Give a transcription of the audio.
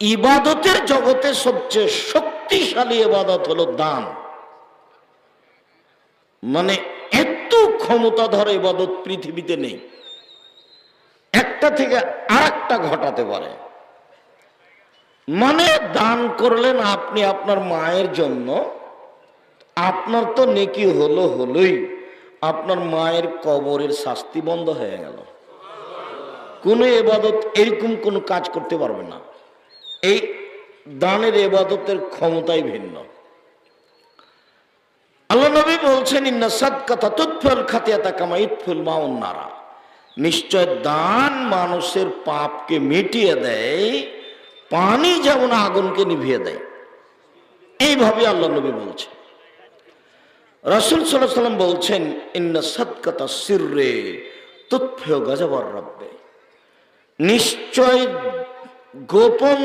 ইবাদতের জগতে সবচেয়ে শক্তিশালী ইবাদত হলো দান। মানে এত ক্ষমতাধর ইবাদত পৃথিবীতে নেই, একটা থেকে আরেকটা ঘটাতে পারে। মানে দান করলেন আপনি আপনার মায়ের জন্য, আপনার তো নেকি হলোই, আপনার মায়ের কবরের শাস্তি বন্ধ হয়ে গেল। কোন ইবাদত এরকম কোন কাজ করতে পারবে না। এই দানের ইবাদতের ক্ষমতাই ভিন্ন। আল্লাহ নবী বলছেন, ইন্না সাদকাতা তুতফিল খাতিয়াতা কামা ইতফিল মাউন নারা। নিশ্চয় দান মানুষের পাপকে মিটিয়ে দেয়, পানি যেমন আগুনকে নিভিয়ে দেয়। এইভাবে আল্লাহ নবী বলছেন। রাসূল সাল্লাল্লাহু আলাইহি ওয়াসাল্লাম বলছেন, ইন্না সাদকাতা সিররে তুতফিউ গাযাবার রাব্বে। নিশ্চয় গোপন